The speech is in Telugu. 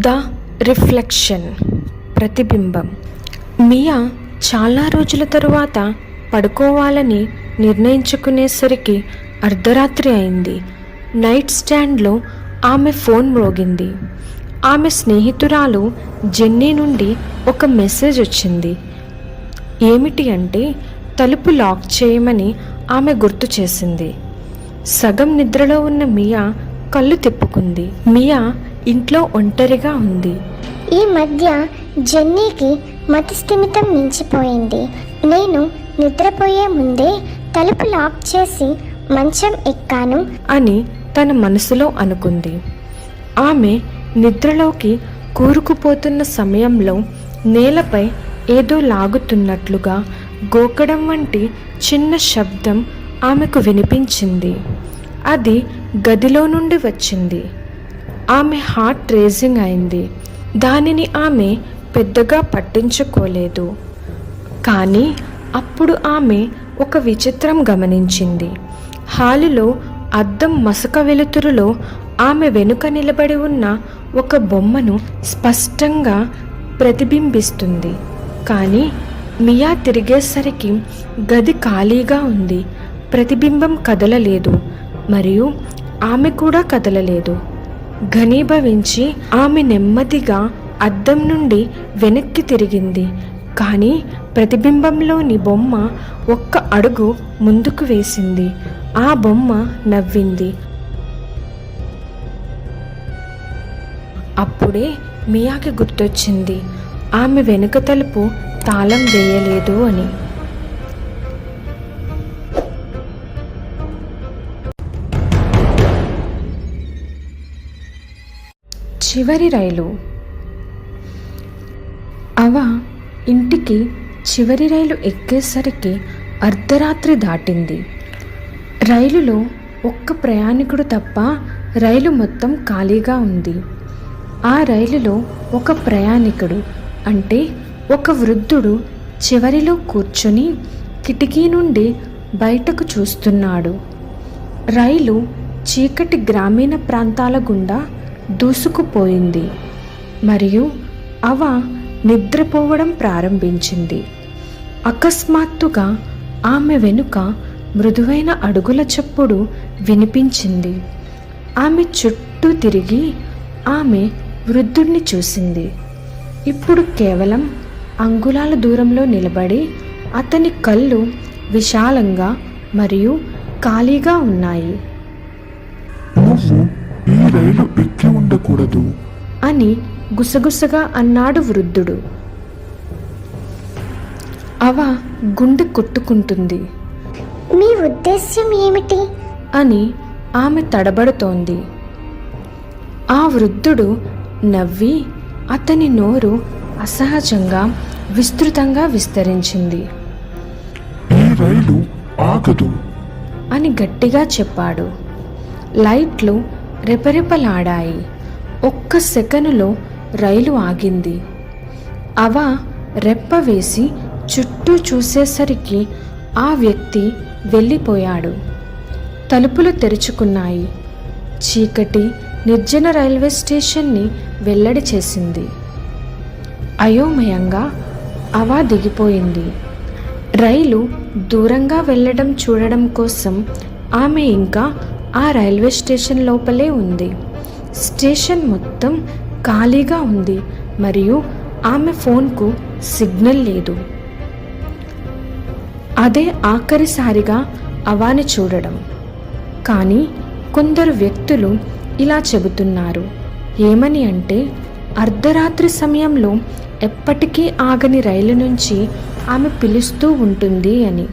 ద రిఫ్లెక్షన్, ప్రతిబింబం. మియా చాలా రోజుల తరువాత పడుకోవాలని నిర్ణయించుకునేసరికి అర్ధరాత్రి అయింది. నైట్ స్టాండ్లో ఆమె ఫోన్ మ్రోగింది. ఆమె స్నేహితురాలు జెన్నీ నుండి ఒక మెసేజ్ వచ్చింది. ఏమిటి అంటే తలుపు లాక్ చేయమని ఆమె గుర్తు చేసింది. సగం నిద్రలో ఉన్న మియా కళ్ళు తిప్పుకుంది. మియా ఇంట్లో ఒంటరిగా ఉంది. ఈ మధ్య జెన్నీకి మతిస్థిమితం మించిపోయింది. నేను నిద్రపోయే ముందే తలుపు లాక్ చేసి మంచం ఎక్కాను అని తన మనసులో అనుకుంది. ఆమె నిద్రలోకి కూరుకుపోతున్న సమయంలో నేలపై ఏదో లాగుతున్నట్లుగా గోకడం వంటి చిన్న శబ్దం ఆమెకు వినిపించింది. అది గదిలో నుండి వచ్చింది. ఆమె హార్ట్ రేసింగ్ అయింది. దానిని ఆమె పెద్దగా పట్టించుకోలేదు. కానీ అప్పుడు ఆమె ఒక విచిత్రం గమనించింది. హాలులో అద్దం మసక వెలుతురులో ఆమె వెనుక నిలబడి ఉన్న ఒక బొమ్మను స్పష్టంగా ప్రతిబింబిస్తుంది. కానీ మియా తిరిగేసరికి గది ఖాళీగా ఉంది. ప్రతిబింబం కదలలేదు మరియు ఆమె కూడా కదలలేదు. ఘనీభవించి ఆమె నెమ్మదిగా అద్దం నుండి వెనక్కి తిరిగింది. కానీ ప్రతిబింబంలోని బొమ్మ ఒక్క అడుగు ముందుకు వేసింది. ఆ బొమ్మ నవ్వింది. అప్పుడే మియాకి గుర్తొచ్చింది ఆమె వెనుక తలుపు తాళం వేయలేదు అని. చివరి రైలు. అవ ఇంటికి చివరి రైలు ఎక్కేసరికి అర్ధరాత్రి దాటింది. రైలులో ఒక్క ప్రయాణికుడు తప్ప రైలు మొత్తం ఖాళీగా ఉంది. ఆ రైలులో ఒక ప్రయాణికుడు అంటే ఒక వృద్ధుడు చివరిలో కూర్చొని కిటికీ నుండి బయటకు చూస్తున్నాడు. రైలు చీకటి గ్రామీణ ప్రాంతాల గుండా దూసుకుపోయింది మరియు అవ నిద్రపోవడం ప్రారంభించింది. అకస్మాత్తుగా ఆమె వెనుక మృదువైన అడుగుల చప్పుడు వినిపించింది. ఆమె చుట్టూ తిరిగి ఆమె వృద్ధుడిని చూసింది. ఇప్పుడు కేవలం అంగుళాల దూరంలో నిలబడి అతని కళ్ళు విశాలంగా మరియు ఖాళీగా ఉన్నాయి. ఈ రైలు ఎక్కి ఉండకూడదు అని గుసగుసగా అన్నాడు వృద్ధుడు. అవ గుండె కొట్టుకుంటుంది. మీ ఉద్దేశ్యం ఏమిటి అని ఆమె తడబడుతోంది. ఆ వృద్ధుడు నవ్వి అతని నోరు అసహజంగా విస్తృతంగా విస్తరించింది. ఈ రైలు ఆగదు అని గట్టిగా చెప్పాడు. లైట్లు రెపరెపలాడాయి. ఒక్క సెకనులో రైలు ఆగింది. అవ రెప్ప వేసి చుట్టూ చూసేసరికి ఆ వ్యక్తి వెళ్ళిపోయాడు. తలుపులు తెరుచుకున్నాయి. చీకటి నిర్జన రైల్వే స్టేషన్ని వెల్లడి చేసింది. అయోమయంగా అవ దిగిపోయింది. రైలు దూరంగా వెళ్ళడం చూడడం కోసం ఆమె ఇంకా ఆ రైల్వే స్టేషన్ లోపలే ఉంది. స్టేషన్ మొత్తం ఖాళీగా ఉంది మరియు ఆమె ఫోన్కు సిగ్నల్ లేదు. అదే ఆఖరిసారిగా అవాని చూడడం. కానీ కొందరు వ్యక్తులు ఇలా చెబుతున్నారు. ఏమని అంటే అర్ధరాత్రి సమయంలో ఎప్పటికీ ఆగని రైలు నుంచి ఆమె పిలుస్తూ ఉంటుంది అని.